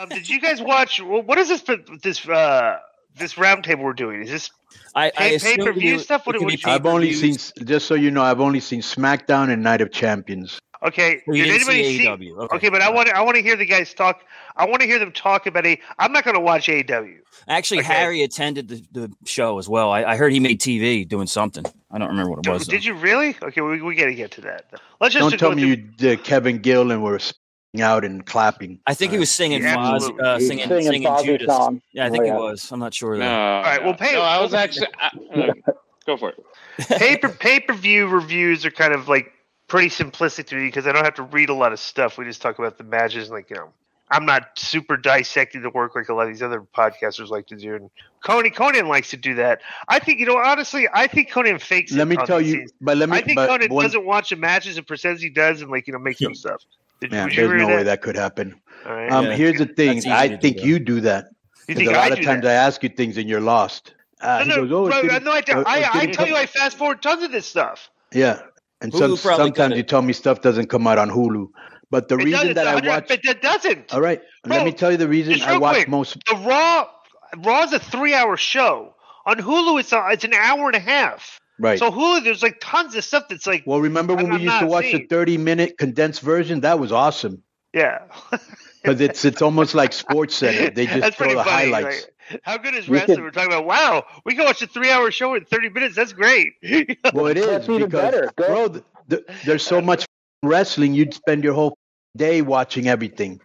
Did you guys watch? What is this? This roundtable we're doing? Is this pay-per-view stuff? I've only seen, just so you know, I've only seen SmackDown and Night of Champions. Okay. Did anybody see AEW? Okay, but I want to hear the guys talk. I want to hear them talk about I'm not going to watch AEW. Actually, okay. Harry attended the show as well. I heard he made TV doing something. I don't remember what it was. Did you really? Okay, we got to get to that. Let's just don't tell me you did Kevin Gill and were out and clapping. I think he was singing singing Judas. Song. Yeah, I think he was. I'm not sure. No, all right. Well, I was actually go for it. Pay-per-view reviews are kind of like pretty simplistic to me because I don't have to read a lot of stuff. We just talk about the matches, and I'm not super dissecting the work like a lot of these other podcasters like to do. And Konnan likes to do that. I think, honestly, I think Konnan fakes it. Let me tell you, I think Konnan doesn't watch the matches and pretends he does and makes some stuff. There's no way that could happen. Right. Here's the thing. I think you do that. You think a lot of times I ask you things and you're lost. I tell you I fast forward tons of this stuff. Yeah. And sometimes you tell me stuff doesn't come out on Hulu. But the reason that I watch... But that doesn't. All right. Let me tell you the reason I watch most... The Raw is a 3-hour show. On Hulu, it's an hour and a half. Right. So Hulu, there's tons of stuff that's Well, remember when we used to watch the 30-minute condensed version? That was awesome. Yeah. Because it's almost like Sports Center. They just throw the highlights. Right? How good is wrestling? We're talking about, wow, we can watch a 3-hour show in 30 minutes. That's great. Well, it is because, bro, there's so much wrestling. You'd spend your whole day watching everything.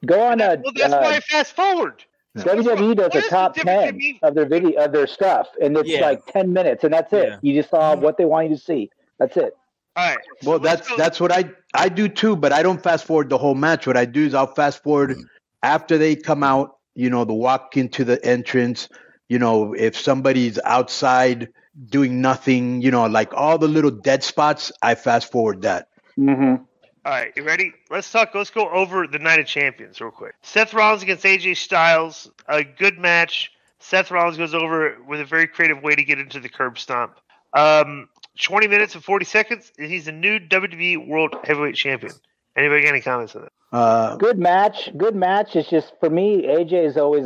Go on. Well, that's why I fast forward. WWE does a top 10 of their stuff, and it's 10 minutes, and that's it. You just saw what they want you to see. That's it. All right. Well, that's what I do too, but I don't fast forward the whole match. What I do is I'll fast forward after they come out. The walk into the entrance. If somebody's outside doing nothing, like all the little dead spots, I fast forward that. Mm-hmm. All right, you ready? Let's go over the Night of Champions real quick. Seth Rollins against AJ Styles, a good match. Seth Rollins goes over with a very creative way to get into the curb stomp. 20 minutes and 40 seconds, and he's the new WWE World Heavyweight Champion. Anybody got any comments on that? Good match. It's just, for me, AJ is always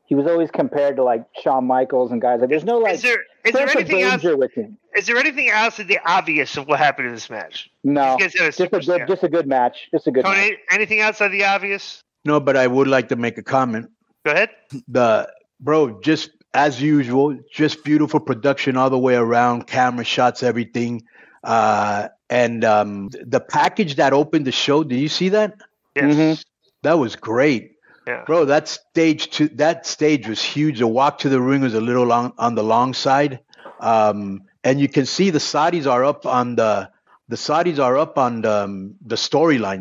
he was always compared to Shawn Michaels and guys. There's no is there anything else with him? Is there anything else of the obvious of what happened in this match? No, just a good match. Just a good match. Anything outside the obvious? No, but I would like to make a comment. Go ahead. Just as usual, just beautiful production all the way around, camera shots, everything. And the package that opened the show, did you see that? Yes. Mm-hmm. That was great. Yeah. Bro, that stage was huge. The walk to the ring was a little on the long side. And you can see the Saudis are up on the storylines.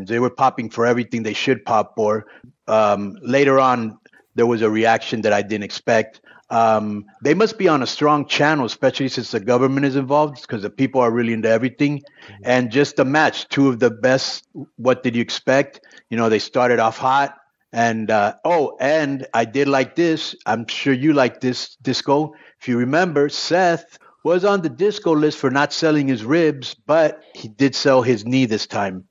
They were popping for everything they should pop for. Later on, there was a reaction that I didn't expect. They must be on a strong channel, especially since the government is involved, because the people are really into everything. And just the match, two of the best. What did you expect? They started off hot. And and I did like this. I'm sure you like this, Disco. If you remember, Seth was on the disco list for not selling his ribs, but he did sell his knee this time.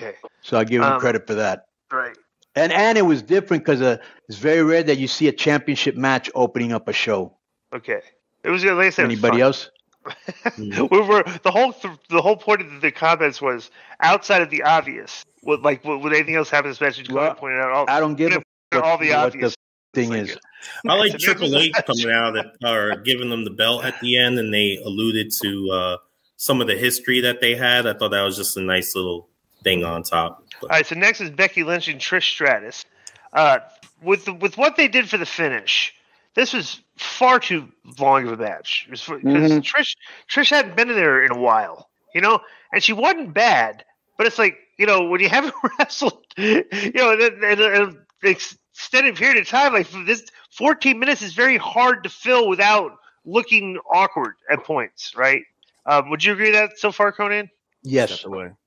Okay. So I give him credit for that. Right. And it was different because it's very rare that you see a championship match opening up a show. Okay. It was, like I said, anybody else? The whole point of the comments was outside of the obvious. Would anything else happen in this match? Point it out. I don't give all the obvious thing is. I like Triple H coming out or giving them the belt at the end, and they alluded to some of the history that they had. I thought that was just a nice little thing on top. All right, so next is Becky Lynch and Trish Stratus. With what they did for the finish, this was far too long of a match because Trish hadn't been in there in a while, and she wasn't bad, but it's like, when you haven't wrestled, in an extended period of time, like this 14 minutes is very hard to fill without looking awkward at points, right? Would you agree with that so far, Konnan? Yes.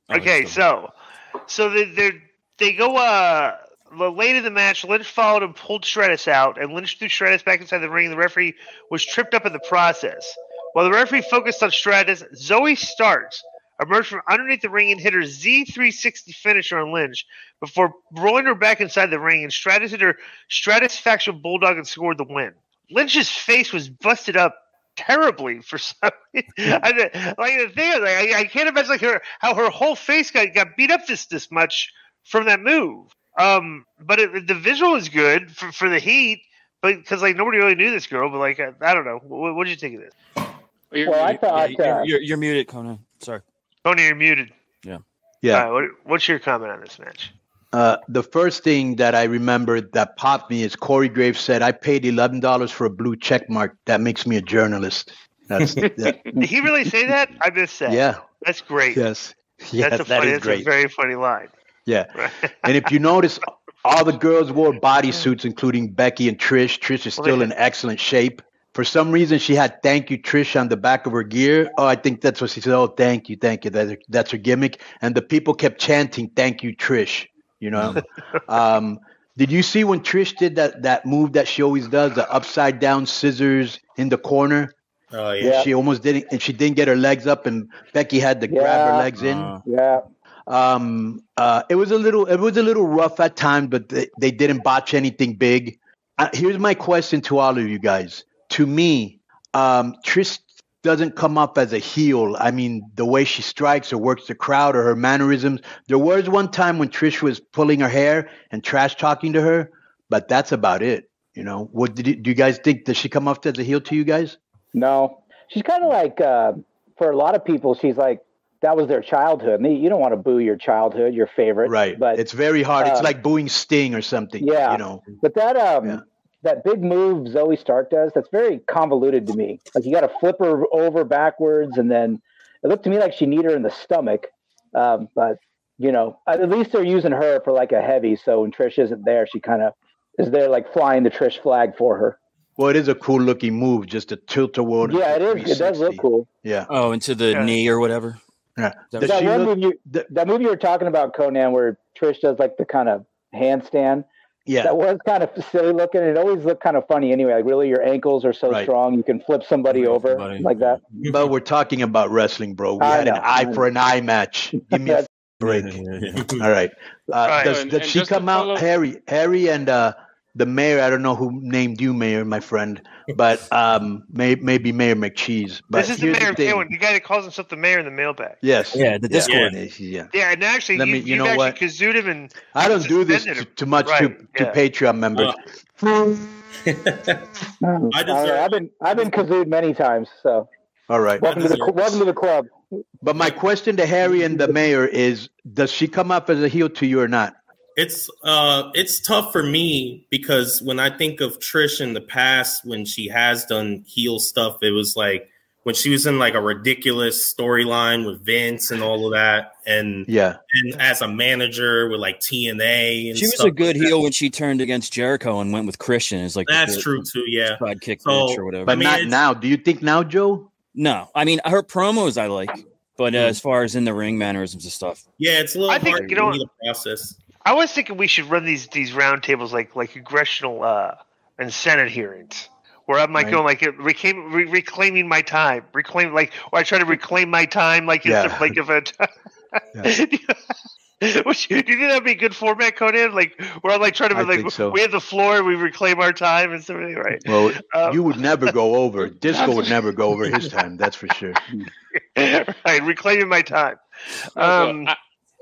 Okay, so they go late in the match. Lynch followed and pulled Stratus out, and Lynch threw Stratus back inside the ring. The referee was tripped up in the process. While the referee focused on Stratus, Zoe Starks emerged from underneath the ring and hit her Z360 finisher on Lynch before rolling her back inside the ring, and Stratus hit her Stratus Faction Bulldog and scored the win. Lynch's face was busted up terribly for some reason. I can't imagine how her whole face got beat up this much from that move. But the visual is good for the heat, but because nobody really knew this girl. But I don't know. What did you think of this? I thought you're muted, Konnan. Sorry, Konnan, you're muted. Yeah. What's your comment on this match? The first thing that I remember that popped me is Corey Graves said, "I paid $11 for a blue check mark. That makes me a journalist." Did he really say that? I missed that. Yeah, that's great. Yes, that's a very funny line. Yeah, and if you notice, all the girls wore bodysuits, including Becky and Trish. Trish is still in excellent shape. For some reason, she had "Thank you, Trish" on the back of her gear. Oh, I think that's what she said. Oh, thank you. That's her gimmick. And the people kept chanting, "Thank you, Trish." You know, did you see when Trish did that move that she always does, the upside down scissors in the corner? Oh yeah. She almost didn't, and she didn't get her legs up, and Becky had to grab her legs in. It was a little rough at times, but they didn't botch anything big. Here's my question to all of you guys. To me, Trish doesn't come up as a heel. I mean, the way she strikes or works the crowd or her mannerisms. There was one time when Trish was pulling her hair and trash talking to her, but that's about it. You know, do you guys think, does she come off as a heel to you guys? No, she's kind of like, for a lot of people, she's like, that was their childhood. You don't want to boo your childhood, your favorite. Right. But it's very hard. It's like booing Sting or something. Yeah. You know, but that big move Zoe Stark does, that's very convoluted to me. Like, you got to flip her over backwards, and then it looked to me like she kneed her in the stomach. But, you know, at least they're using her for like a heavy. So when Trish isn't there, she kind of is there like flying the Trish flag for her. Well, it is a cool looking move, just a tilt-a-whirl. Yeah, it is. It does look cool. Yeah. Oh, into the knee or whatever. Yeah. That movie you were talking about, Konnan, where Trish does like the kind of handstand. Yeah, that was kind of silly looking. It always looked kind of funny anyway. Like, really, your ankles are so strong, you can flip somebody over like that. But we're talking about wrestling, bro. We had an eye for an eye match. Give me a break. All right. Does she come out, Harry and the mayor? I don't know who named you mayor, my friend, but maybe Mayor McCheese. But this is the mayor of Kawan, the guy that calls himself the mayor in the mailbag. Yes. Yeah, the Discord. Yeah, and actually, you know what? Kazooed him, and I don't do this too much to Patreon members. I've been kazooed many times. So all right, welcome to the club. But my question to Harry and the mayor is: does she come up as a heel to you or not? It's tough for me because when I think of Trish in the past, when she has done heel stuff, it was like when she was in like a ridiculous storyline with Vince and all of that, and as a manager with like TNA. And she was a good heel when she turned against Jericho and went with Christian. It's like that's true too, yeah. Sidekick match or whatever, but not now. Do you think now, Joe? No, I mean her promos I like, but as far as in the ring mannerisms and stuff, it's a little hard to process. I was thinking we should run these roundtables like congressional and Senate hearings, where I'm like going like reclaiming my time, or I try to reclaim my time, do you think that'd be a good format, Konnan? Like where I'm like trying to we have the floor, we reclaim our time and stuff, right? Well, you would never go over. Disco would never go over his time. That's for sure. Right, reclaiming my time.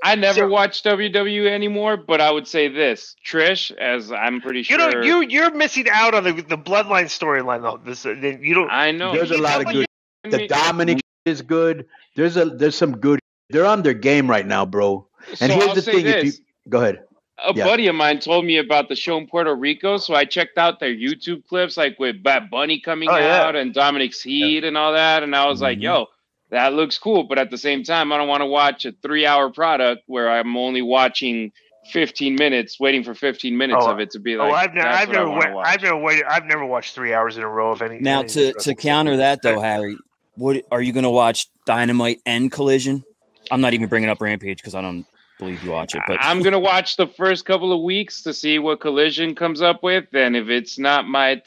I never watch WWE anymore, but I would say this: Trish, as I'm pretty sure you're missing out on the Bloodline storyline though. You don't. I know there's a lot of good. The Dominic is good. There's some good. They're on their game right now, bro. And here's the thing: go ahead. A buddy of mine told me about the show in Puerto Rico, so I checked out their YouTube clips, like with Bad Bunny coming out and Dominic's Heat and all that, and I was like, yo. That looks cool, but at the same time, I don't want to watch a 3-hour product where I'm only watching 15 minutes, waiting for 15 minutes of it to be like. I've never watched 3 hours in a row of anything. Now, to counter that though, Harry, what are you going to watch? Dynamite and Collision? I'm not even bringing up Rampage because I don't believe you watch it. But I'm going to watch the first couple of weeks to see what Collision comes up with, and if it's not my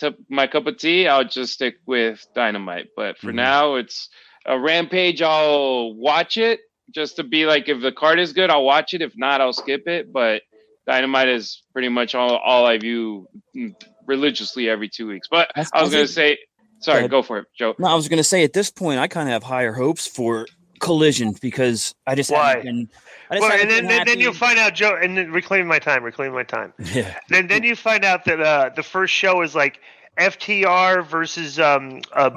cup of tea, I'll just stick with Dynamite. But for now, it's. A Rampage, I'll watch it, just to be like, if the card is good, I'll watch it. If not, I'll skip it. But Dynamite is pretty much all I view religiously every 2 weeks. But I was going to say, sorry, go for it, Joe. No, I was going to say at this point, I kind of have higher hopes for Collision because I just haven't been. Then you'll find out, Joe, and then reclaim my time. Yeah. Then you find out that the first show is like FTR versus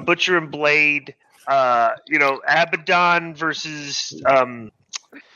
Butcher and Blade, Abaddon versus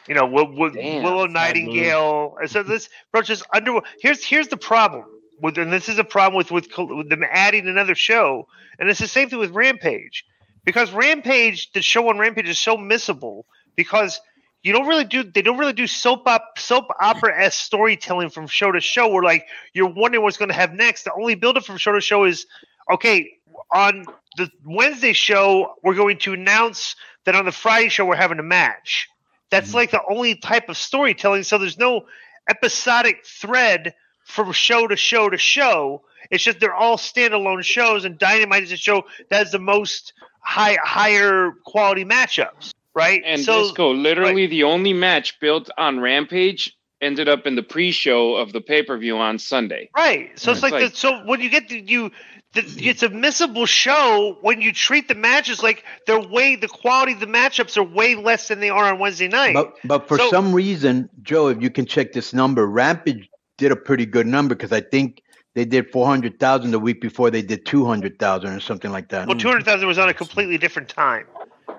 Willow Nightingale. So this approaches under. Here's the problem with, and this is a problem with them adding another show, and it's the same thing with Rampage, because the show on Rampage is so missable because they don't really do soap opera-esque storytelling from show to show where like you're wondering what's going to have next. The only build-up from show to show is, okay, on the Wednesday show we're going to announce that on the Friday show we're having a match. That's like the only type of storytelling. So there's no episodic thread from show to show to show. It's just they're all standalone shows, and Dynamite is a show that has the most higher quality matchups. Right, and Disco, literally the only match built on Rampage ended up in the pre-show of the pay-per-view on Sunday. Right, so it's like so when you get it's a missable show when you treat the matches like the quality of the matchups are way less than they are on Wednesday night. But for some reason, Joe, if you can check this number, Rampage did a pretty good number because I think they did 400,000 the week before they did 200,000 or something like that. Well, 200,000 was on a completely different time.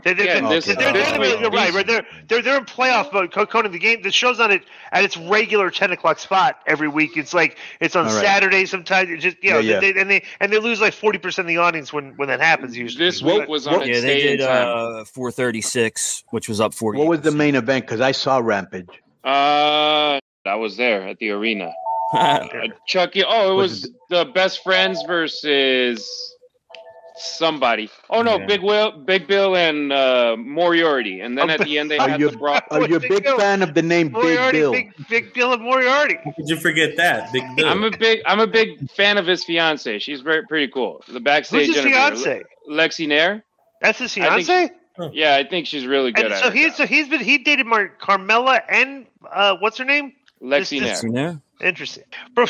They're in playoff mode. Konnan, the show's on it at its regular 10:00 spot every week. It's like it's on Saturday sometimes. It's just they lose like 40% of the audience when that happens. Usually, this week was on. Yeah, they did 436, which was up 40. What was the main event? Because I saw Rampage. I was there at the arena. Chucky. Oh, it was the Best Friends versus somebody. Oh no, yeah. Big Bill and Moriarty, and then at the end they had the Brock. Are you a big fan of the name Moriarty, Big Bill? Big Bill and Moriarty. How could you forget that, Big Bill? I'm a big fan of his fiance. She's pretty cool. The backstage. Who's his fiance? Lexi Nair. That's his fiance. Yeah, I think she's really good at it. He dated Carmella and what's her name? Lexi Nair. Interesting, bro.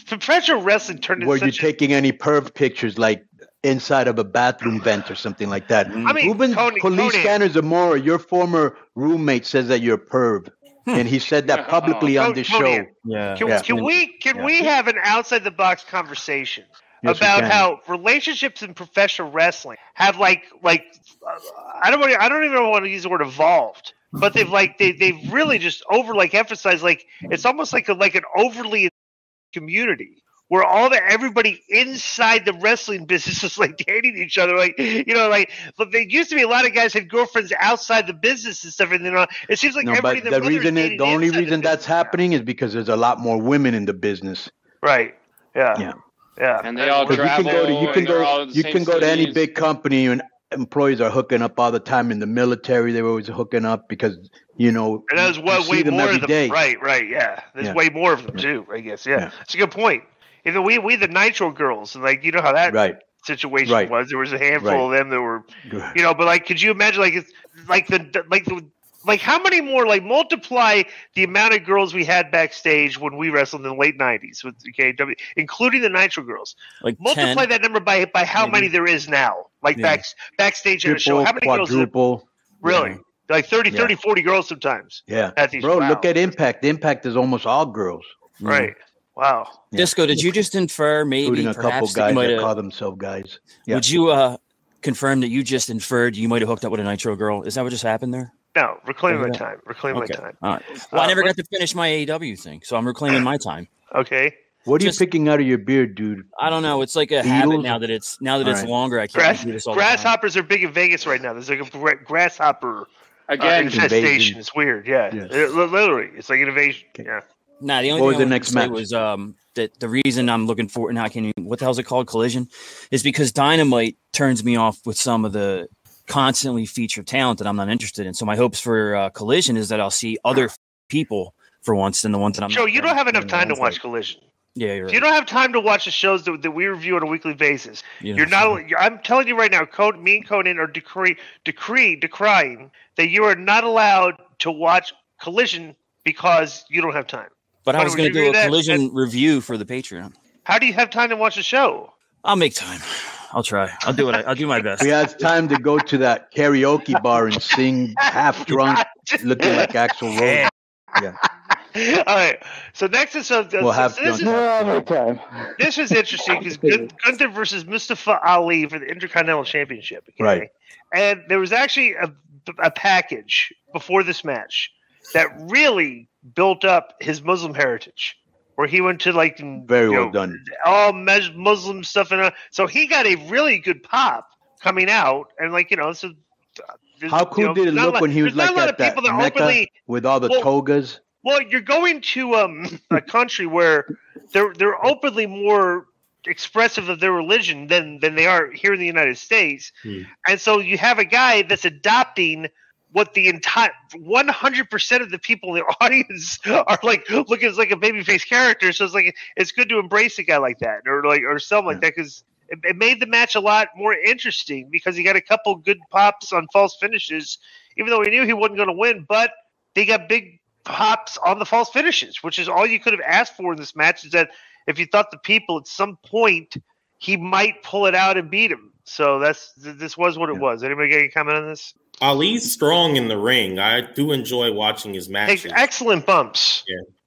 Professional wrestling turned into. Were you taking any perv pictures like inside of a bathroom vent or something like that? I mean, Ruben Police Scanner Zamora, your former roommate, says that you're a perv, and he said that publicly on this show. Yeah. Can we have an outside the box conversation about how relationships in professional wrestling have like I don't even want to use the word evolved, but they've really just emphasized it's almost like an overly community where everybody inside the wrestling business is like dating each other, but there used to be a lot of guys had girlfriends outside the business and stuff, and it seems like everybody. But the only reason that's happening is because there's a lot more women in the business. Right. Yeah. And they all travel. You can go to any big company and employees are hooking up all the time. In the military, they were always hooking up because and there's way more of them. Day. Right. Yeah. There's way more of them too. I guess. Yeah. It's a good point. Even we the Nitro girls, and you know how that situation was. There was a handful of them that were, but could you imagine how many more multiply the amount of girls we had backstage when we wrestled in the late '90s with KW, including the Nitro girls. Multiply 10, that number by how many there is now. Backstage at a show, how many quadruple, girls? Really, 30, 40 girls sometimes. Yeah, look at Impact. Impact is almost all girls. Right. Wow. Disco, did you just infer maybe a couple guys that call themselves guys? Yeah. Would you confirm that you just inferred you might have hooked up with a Nitro girl? Is that what just happened there? No, reclaiming my time. My time. All right. Well, I never got to finish my AEW thing, so I'm reclaiming my time. Okay. What are you picking out of your beard, dude? I don't know. It's like a habit now that it's longer. I can't do this all Grasshoppers are big in Vegas right now. There's a grasshopper infestation. It's weird. Yeah. Yes. Literally, it's like an invasion. Okay. Yeah. Nah, the only thing I wanted to say was that the reason I'm looking for now, what the hell is it called? Collision, is because Dynamite turns me off with some of the constantly featured talent that I'm not interested in. So my hopes for Collision is that I'll see other people for once than the ones that I'm. Joe, you don't have enough time to watch Collision. Yeah, you're right. If you don't have time to watch the shows that we review on a weekly basis, you're not. I'm telling you right now, me and Konnan are decrying that you are not allowed to watch Collision because you don't have time. But I was going to do a Collision review for the Patreon. How do you have time to watch the show? I'll make time. I'll try. I'll do my best. We have time to go to that karaoke bar and sing half drunk, looking like Axl Rose. Yeah. All right. So next is time. This is interesting because Gunther versus Mustafa Ali for the Intercontinental Championship. Okay? Right. And there was actually a package before this match that really built up his Muslim heritage, where he went to very well done, all Muslim stuff, and so he got a really good pop coming out, and so. How cool did it look when he was at that Mecca with all the togas? Well, you're going to a country where they're openly more expressive of their religion than they are here in the United States, and so you have a guy that's adopting what the entire 100% of the people in the audience are looking as like a babyface character. So it's good to embrace a guy like that, or something like that, because it made the match a lot more interesting because he got a couple good pops on false finishes, even though he knew he wasn't going to win. But they got big pops on the false finishes, which is all you could have asked for in this match. Is that if you thought the people at some point he might pull it out and beat him. So this was what it was. Anybody got any comment on this? Ali's strong in the ring. I do enjoy watching his matches. Excellent bumps.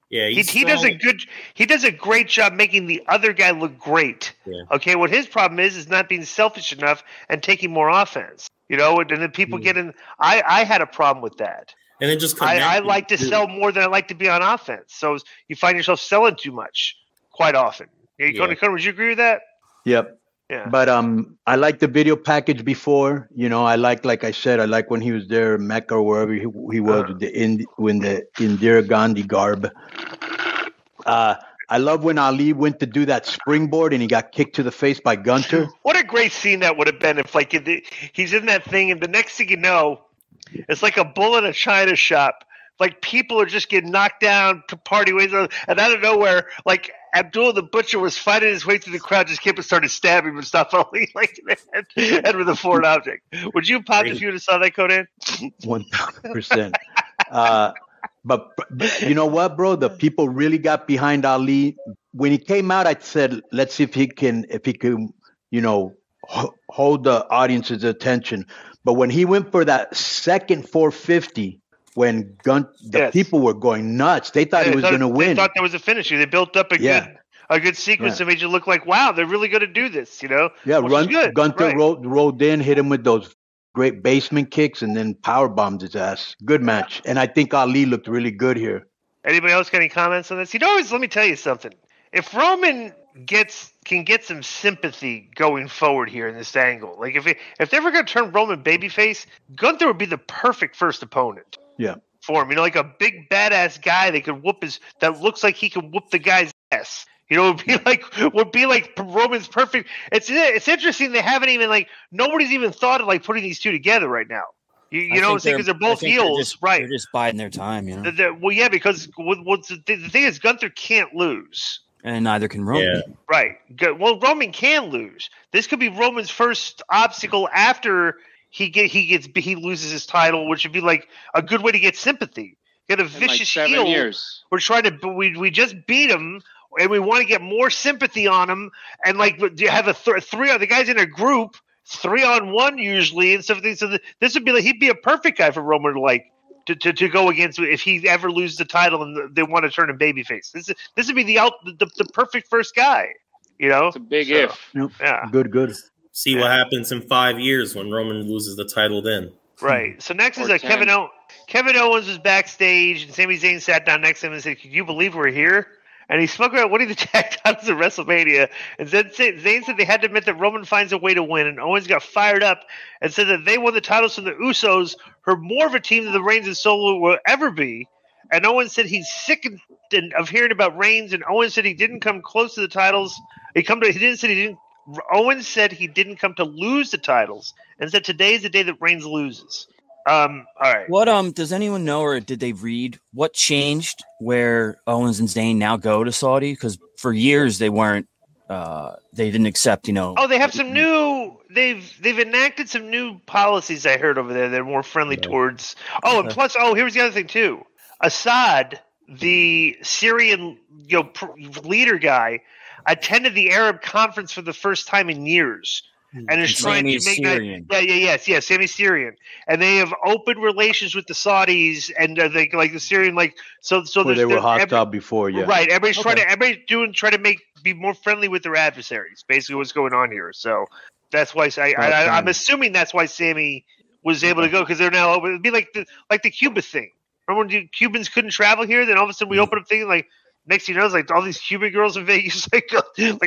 Yeah. He does a great job making the other guy look great. Yeah. Okay, what his problem is not being selfish enough and taking more offense. And then people get in. I had a problem with that. And then just I like to sell more than I like to be on offense. So you find yourself selling too much quite often. Konnan, would you agree with that? Yep. Yeah. But I like the video package before. I like I said, I like when he was there in Mecca or wherever he was with the Indira Gandhi garb. I love when Ali went to do that springboard and he got kicked to the face by Gunther. What a great scene that would have been if he's in that thing and the next thing you know, it's like a bull in a china shop. Like people are just getting knocked down to party ways, and out of nowhere, Abdullah the Butcher was fighting his way through the crowd, just came and started stabbing Mustafa Ali head with a foreign object. Would you pop if you would have saw that, Konnan? 1,000%. But you know what, bro? The people really got behind Ali when he came out. I said, let's see if he can, hold the audience's attention. But when he went for that second 450. When the people were going nuts, they thought he was going to win. They thought there was a finisher. They built up a good sequence that made you look like, wow, they're really going to do this, Yeah, Gunther rolled in, hit him with those great basement kicks, and then power bombed his ass. Good match, and I think Ali looked really good here. Anybody else got any comments on this? Let me tell you something. If Roman can get some sympathy going forward here in this angle, if they're ever going to turn Roman babyface, Gunther would be the perfect first opponent. Yeah, for him, like a big badass guy that could that looks like he could whoop the guy's ass. Would be like Roman's perfect. It's interesting they haven't even nobody's even thought of putting these two together right now. Because they're both heels, right? They're just biding their time, Well, yeah, because the thing is, Gunther can't lose, and neither can Roman. Yeah. Right. Well, Roman can lose. This could be Roman's first obstacle after he loses his title, which would be a good way to get sympathy. Get a vicious 7 years. We're trying to we just beat him, and we want to get more sympathy on him. And you have three other guys in a group, 3-on-1 usually, and stuff. So this would be he'd be a perfect guy for Roman to go against if he ever loses the title and they want to turn him babyface. This would be the perfect first guy. It's a big if. Nope. Yeah. Good. See what happens in 5 years when Roman loses the title then. Right. So next is Kevin Owens was backstage, and Sami Zayn sat down next to him and said, "Can you believe we're here?" And he spoke about winning the tag titles at WrestleMania. And then Zayn said they had to admit that Roman finds a way to win. And Owens got fired up and said that they won the titles from the Usos, who are more of a team than the Reigns and Solo will ever be. And Owens said he's sick of hearing about Reigns. And Owens said he didn't come close to the titles. Owens said he didn't come to lose the titles, and said today is the day that Reigns loses. All right. What does anyone know, or did they read what changed where Owens and Zayn now go to Saudi? Because for years they weren't. They didn't accept, Oh, they have some new. They've enacted some new policies. I heard over there. They're more friendly towards. Oh, and plus, here's the other thing too. Assad, the Syrian leader guy, attended the Arab conference for the first time in years, and is trying to make Syrian. Sami Syrian, and they have open relations with the Saudis, and they like the Syrian so they were hostile before, right. Everybody's trying to be more friendly with their adversaries. Basically, what's going on here. So that's why I'm assuming that's why Sami was able to go, because they're now open. It'd be like the Cuba thing. Remember when Cubans couldn't travel here? Then all of a sudden we open up thinking like next thing you know, it's like all these Cuban girls in Vegas. Like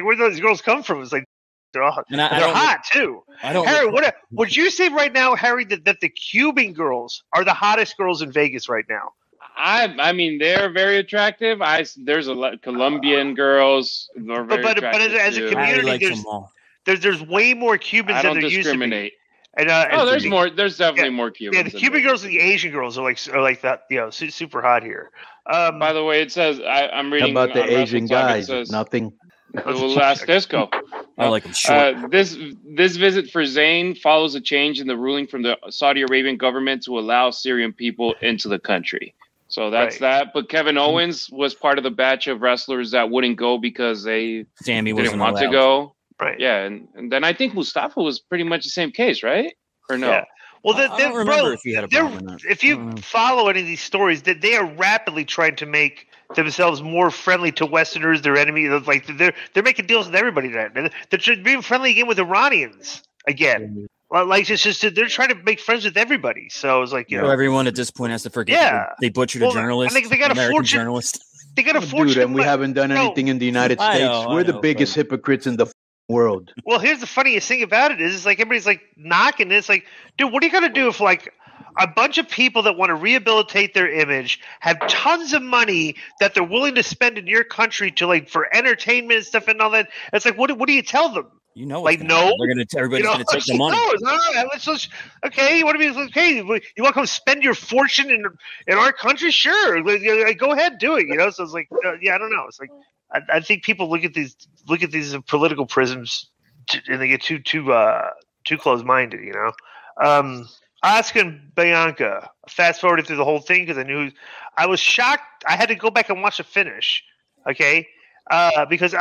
where do those girls come from? It's like they're hot too. Harry, would you say right now, Harry, that the Cuban girls are the hottest girls in Vegas right now? I mean, they're very attractive. There's a lot Colombian girls. But as a community, there's way more Cubans than there used to be. And, there's more. There's definitely more Cubans. Yeah, the Cuban girls and the Asian girls are like that. Super hot here. By the way, it says I'm reading about the Asian guys. Nothing. Last disco. I like them short. This visit for Zayn follows a change in the ruling from the Saudi Arabian government to allow Syrian people into the country. So that's that. But Kevin Owens was part of the batch of wrestlers that wouldn't go because they Sami didn't want to go. Right. Yeah, and then I think Mustafa was pretty much the same case, right? Or no? Yeah. Well, I don't remember if he had a problem or not. If you follow any of these stories, that they are rapidly trying to make themselves more friendly to Westerners, their enemy. Like they're making deals with everybody. They're being friendly again with Iranians again. Like it's just they're trying to make friends with everybody. So it's like everyone at this point has to forget. They butchered a journalist. They got a fortune. Journalist. They got a fortune. And we haven't done anything in the United States. We're the biggest hypocrites in the world. Well, here's the funniest thing about it is like everybody's like knocking. It's like, dude, what are you gonna do if like a bunch of people that want to rehabilitate their image have tons of money that they're willing to spend in your country to like for entertainment and stuff and all that? It's like, what do you tell them? Like no, everybody's gonna take the money. Okay, you want to be okay? You want to come spend your fortune in our country? Sure, go ahead, do it. So it's like, I don't know. It's like I think people look at these political prisms and they get too close minded. Asuka and Bianca. Fast forwarded through the whole thing because I was shocked. I had to go back and watch the finish. Okay. Because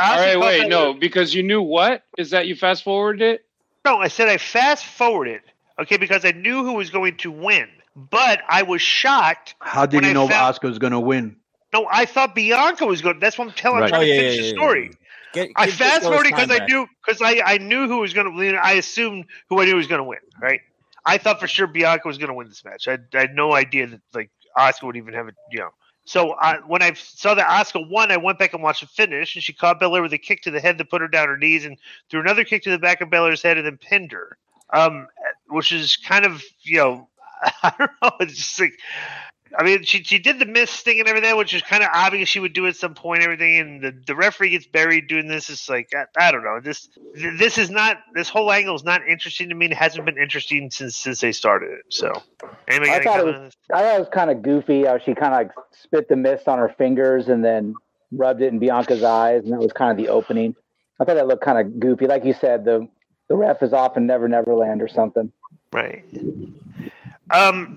because you knew what is that you fast forwarded it? No, I said I fast forwarded. Okay, because I knew who was going to win, but I was shocked. How did you know Asuka was going to win? No, I thought Bianca was going. That's what I'm telling. I'm trying to finish the story. I fast forwarded because I knew who was going to win. I assumed who I knew was going to win. Right? I thought for sure Bianca was going to win this match. I had no idea that like Asuka would even have it. So when I saw that Asuka won, I went back and watched the finish, and she caught Belair with a kick to the head to put her down her knees, and threw another kick to the back of Belair's head, and then pinned her. Which is kind of I don't know. It's just like. I mean, she did the mist thing and everything, which is kind of obvious she would do at some point. Everything, and the referee gets buried doing this. It's like I don't know. This whole angle is not interesting to me. It hasn't been interesting since they started it. So, I thought it was kind of goofy how she kind of like spit the mist on her fingers and then rubbed it in Bianca's eyes, and that was kind of the opening. I thought that looked kind of goofy, like you said. The ref is off in Never Neverland or something. Right.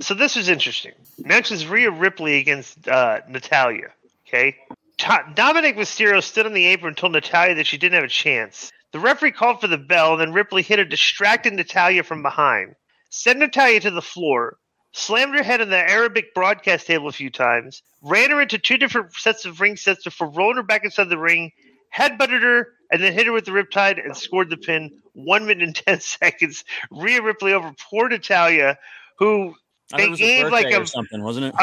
So this was interesting. Next is Rhea Ripley against Natalya. Okay. Dominic Mysterio stood on the apron and told Natalya that she didn't have a chance. The referee called for the bell, and then Ripley hit a distracted Natalya from behind, sent Natalya to the floor, slammed her head on the Arabic broadcast table a few times, ran her into two different sets of ring sets before rolling her back inside the ring, headbutted her, and then hit her with the riptide and scored the pin. 1 minute and 10 seconds. Rhea Ripley over poor Natalya, who they gave like or something, wasn't it?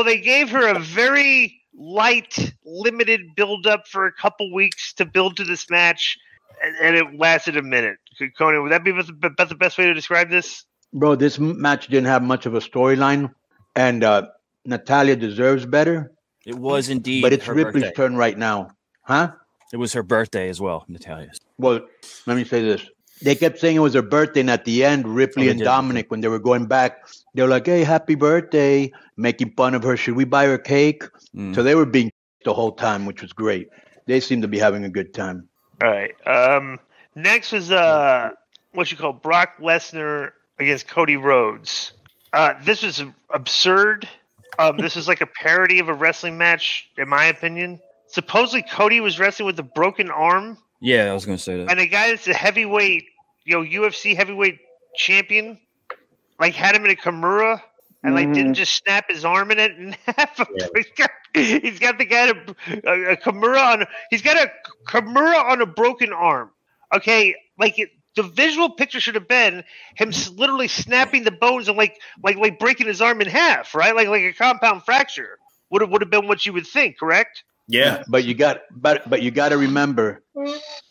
They gave her a very light, limited build up for a couple weeks to build to this match, and it lasted a minute. Konnan, would that be about the best way to describe this? Bro, this match didn't have much of a storyline, and Natalya deserves better. It was indeed, but it's Ripley's turn right now, huh? It was her birthday as well, Natalya's. Well, let me say this. They kept saying it was her birthday, and at the end, Ripley and Dominic, when they were going back, they were like, hey, happy birthday, making fun of her. Should we buy her cake? So they were being the whole time, which was great. They seem to be having a good time. All right. Next was what you call Brock Lesnar against Cody Rhodes. This was absurd. This is like a parody of a wrestling match, in my opinion. Supposedly, Cody was wrestling with a broken arm. Yeah, I was going to say that. And a guy that's a heavyweight, UFC heavyweight champion, like had him in a Kimura, and like didn't just snap his arm in it in half. Yeah. He's got the guy a Kimura on. He's got a Kimura on a broken arm. Okay, the visual picture should have been him literally snapping the bones and like breaking his arm in half, right? Like a compound fracture would have been what you would think, correct? Yeah, but you got to remember,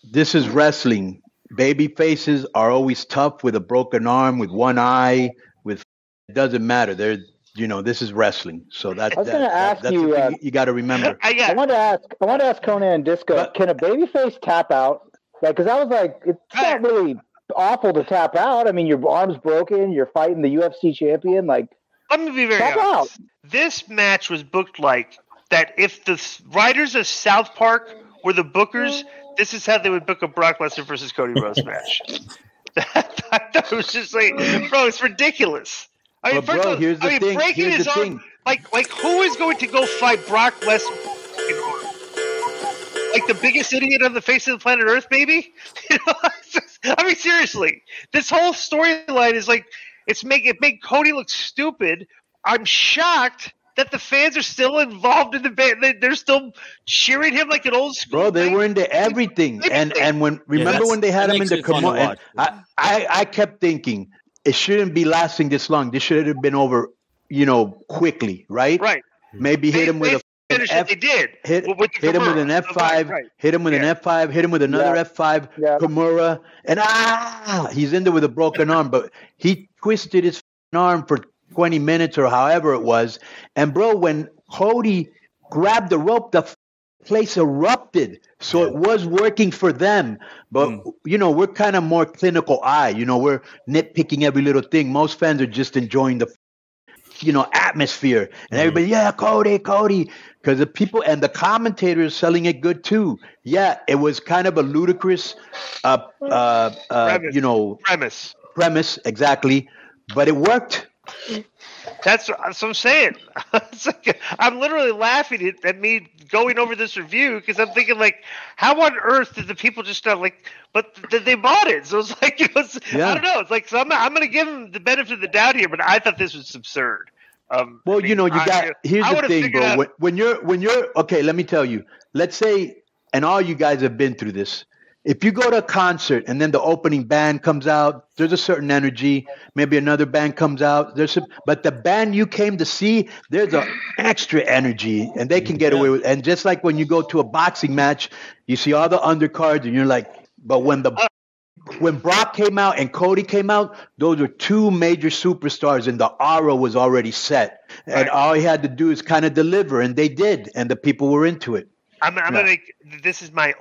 this is wrestling. Baby faces are always tough with a broken arm, with one eye, it doesn't matter. This is wrestling. So that's going to ask you. You got to remember. I want to ask Konnan and Disco. Can a babyface tap out? Because I was like, it's not really awful to tap out. I mean, your arm's broken. You're fighting the UFC champion. Like, let me be very honest. This match was booked like that. If the writers of South Park were the bookers, this is how they would book a Brock Lesnar versus Cody Rhodes match. I thought it was just like, bro, it's ridiculous. I mean, but bro, here's the thing. Breaking his arm, like who is going to go fight Brock Lesnar? Like the biggest idiot on the face of the planet Earth, baby? I mean, seriously, this whole storyline is like it made Cody look stupid. I'm shocked that the fans are still involved in the band. They're still cheering him like an old school. Bro, they were into everything. And when they had him in the Kimura, I kept thinking it shouldn't be lasting this long. This should have been over, quickly, right? Right. Maybe hit him with a F. They did. Hit him with an F5. Right. Hit him with an F5. Hit him with another F5. Yeah. Kimura, and he's in there with a broken arm. But he twisted his arm for 20 minutes or however it was. And bro, when Cody grabbed the rope, the place erupted. So it was working for them. But, we're kind of more clinical eye. We're nitpicking every little thing. Most fans are just enjoying the, atmosphere. And everybody, Cody. Because the people and the commentators selling it good too. Yeah, it was kind of a ludicrous, premise, exactly. But it worked. That's what I'm saying. I'm literally laughing at me going over this review because I'm thinking like, how on earth did the people just not but they bought it? So it's like, I don't know. It's like, so I'm going to give them the benefit of the doubt here, but I thought this was absurd. Here's the thing, bro. When you're okay, let me tell you. Let's say, and all you guys have been through this. If you go to a concert and then the opening band comes out, there's a certain energy. Maybe another band comes out. But the band you came to see, there's an extra energy, and they can get away with. And just like when you go to a boxing match, you see all the undercards, and you're like, but when Brock came out and Cody came out, those were two major superstars, and the aura was already set. And all he had to do is kind of deliver, and they did, and the people were into it. This is my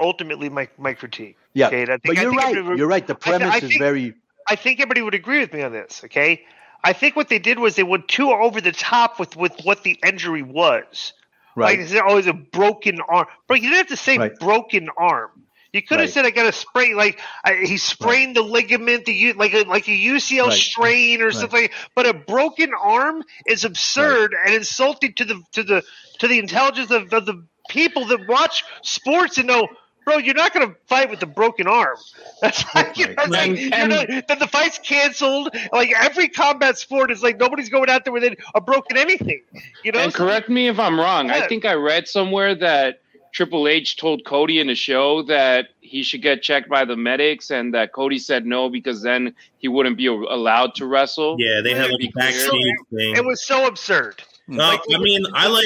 critique. Yeah, okay? But you're right. You're right. The premise is very. I think everybody would agree with me on this. Okay, I think what they did was they went too over the top with what the injury was. Right. Like, there's always a broken arm. But you didn't have to say broken arm. You could have said I got a sprain, like he sprained the ligament, like a UCL strain or something. But a broken arm is absurd and insulting to the intelligence of the people that watch sports and know, bro, you're not going to fight with a broken arm. That's then the fight's canceled. Like every combat sport is like nobody's going out there with a broken anything. And correct me if I'm wrong. I think I read somewhere that Triple H told Cody in the show that he should get checked by the medics, and that Cody said no because then he wouldn't be allowed to wrestle. Yeah, they had like a backstage thing. It was so absurd. I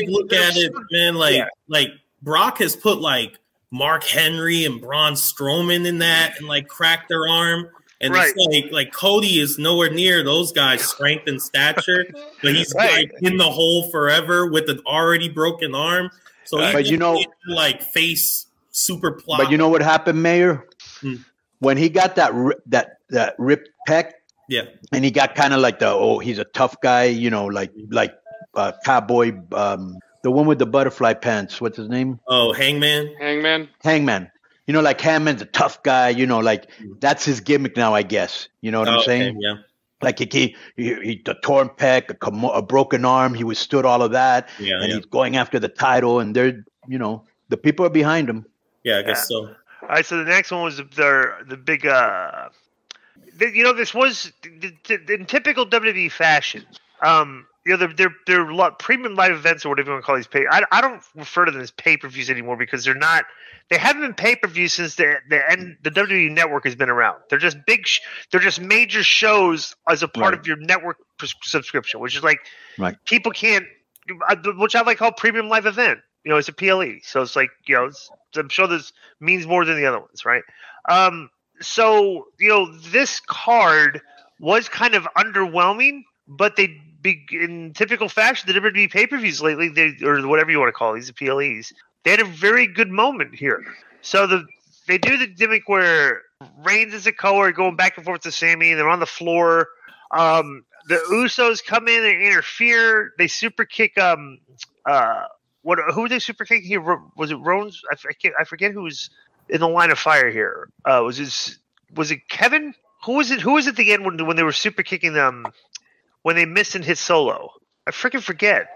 look at it, man. Like Brock has put like Mark Henry and Braun Strowman in that, and like cracked their arm. And it's like Cody is nowhere near those guys' strength and stature, but he's like in the hole forever with an already broken arm. So like face super plot. But you know what happened, Mayor? When he got that ripped pec, and he got kind of like he's a tough guy, like cowboy The one with the butterfly pants. What's his name? Oh, Hangman. Hangman. You know, like Hangman's a tough guy. You know, like that's his gimmick now, I guess. You know what I'm saying? Yeah. Like he the torn pec, a broken arm. He withstood all of that, and he's going after the title. And they're, you know, the people are behind him. Yeah, I guess so. All right, so the next one was the big. You know, this was in typical WWE fashion. You know, they're premium live events or whatever you want to call these. I don't refer to them as pay-per-views anymore because they're not. They haven't been pay-per-views since the WWE network has been around. They're just they're just major shows as a part of your network subscription, which is like people can't. Which I like call premium live event. You know, it's a PLE, so it's like, you know, I'm sure this means more than the other ones, right? So, you know, this card was kind of underwhelming, but in typical fashion, the WWE pay-per-views lately, or whatever you want to call these, the PLEs, they had a very good moment here. So they do the gimmick where Reigns and Sikoa are going back and forth to Sami, and they're on the floor. The Usos come in and interfere. They super kick. Who were they super kicking here? Was it Rhodes? I forget who was in the line of fire here. Was it Kevin? Who was it? Who was at the end when they were super kicking them? When they missed and hit Solo, I freaking forget.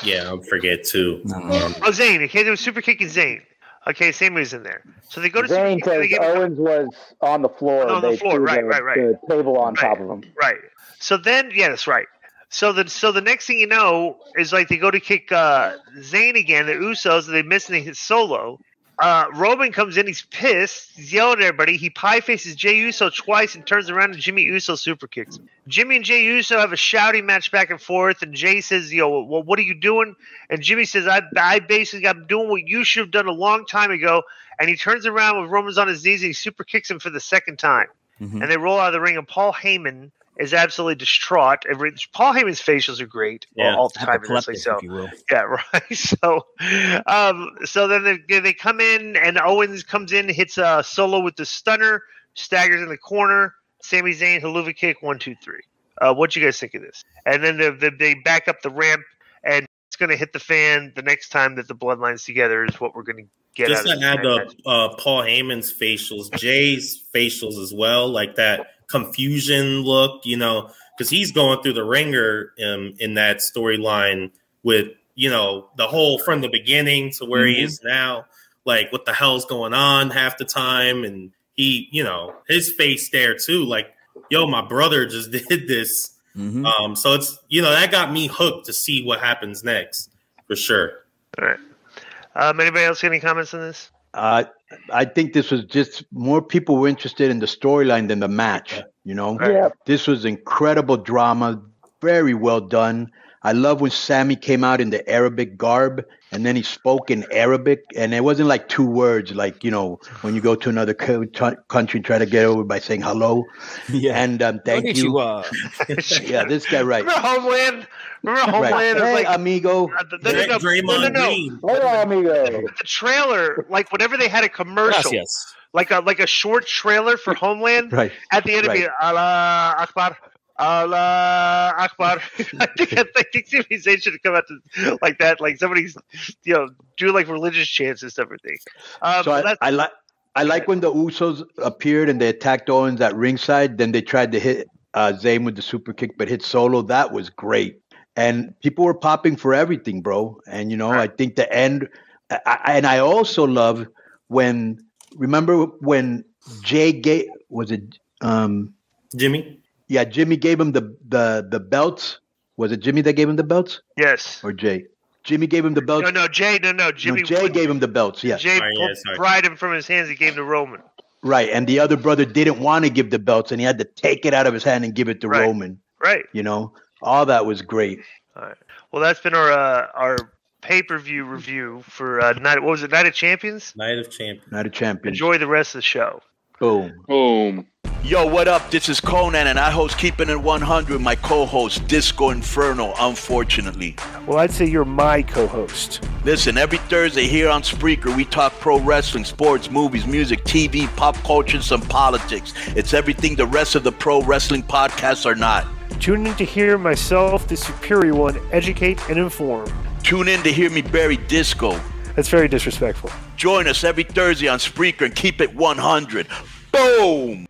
Yeah, I forget too. Zayn. Okay, they were super kicking Zayn. Okay, Sami was in there. So they go to Zayn because Owens was on the floor. On the floor, right. The table on top of him. Right. So then, yeah, that's right. So the next thing you know is like they go to kick Zayn again, the Usos, and they miss and they hit Solo. Roman comes in, he's pissed, he's yelling at everybody. He pie faces Jey Uso twice and turns around and Jimmy Uso super kicks him. Jimmy and Jey Uso have a shouting match back and forth, and Jey says, well, what are you doing? And Jimmy says, I'm doing what you should have done a long time ago. And he turns around with Roman's on his knees and he super kicks him for the second time. Mm-hmm. And they roll out of the ring, and Paul Heyman is absolutely distraught. Paul Heyman's facials are great all the time. So, yeah, right. So then they come in, and Owens comes in, hits a Solo with the stunner, staggers in the corner. Sami Zayn, Helluva Kick, 1, 2, 3. What you guys think of this? And then they back up the ramp, and it's going to hit the fan the next time that the bloodline's together is what we're going to get just out of this. Just to add Paul Heyman's facials, Jay's facials as well, like that confusion look, you know, because he's going through the ringer in that storyline with, you know, the whole from the beginning to where he is now, like what the hell's going on half the time. And he, you know, his face there too, like, yo, my brother just did this. So it's, you know, that got me hooked to see what happens next for sure. All right. Anybody else got any comments on this? I think this was just more people were interested in the storyline than the match. You know, This was incredible drama, very well done. I love when Sami came out in the Arabic garb and then he spoke in Arabic, and it wasn't like 2 words, like, you know, when you go to another country and try to get over by saying hello. Yeah. And thank you. Yeah, this guy, right. Remember Homeland? Right. Hey, like, amigo. No. Hello, amigo. The trailer, like whenever they had a commercial, like a short trailer for Homeland, at the end of it, Allah Akbar. Allah Akbar. I think Sami Zayn should have come out to, like that, like somebody's, you know, do like religious chants and stuff. So I like when the Usos appeared and they attacked Owens at ringside. Then they tried to hit Zayn with the super kick, but hit Solo. That was great, and people were popping for everything, bro. And you know, I think the end. I also love when, remember when Jay gave, was it Jimmy? Yeah, Jimmy gave him the belts. Was it Jimmy that gave him the belts? Yes. Or Jay? Jimmy gave him the belts. No, Jay. No, Jimmy. No, Jay gave him the belts. Yes. Jay pried him from his hands. He gave him to Roman. Right, and the other brother didn't want to give the belts, and he had to take it out of his hand and give it to Roman. Right. You know, all that was great. All right. Well, that's been our pay-per-view review for Night. What was it? Night of Champions. Night of Champions. Enjoy the rest of the show. Boom. Yo, what up? This is Konnan, and I host Keeping It 100, my co-host, Disco Inferno, unfortunately. Well, I'd say you're my co-host. Listen, every Thursday here on Spreaker, we talk pro wrestling, sports, movies, music, TV, pop culture, and some politics. It's everything the rest of the pro wrestling podcasts are not. Tune in to hear myself, the superior one, educate and inform. Tune in to hear me bury disco. That's very disrespectful. Join us every Thursday on Spreaker and keep it 100. Boom!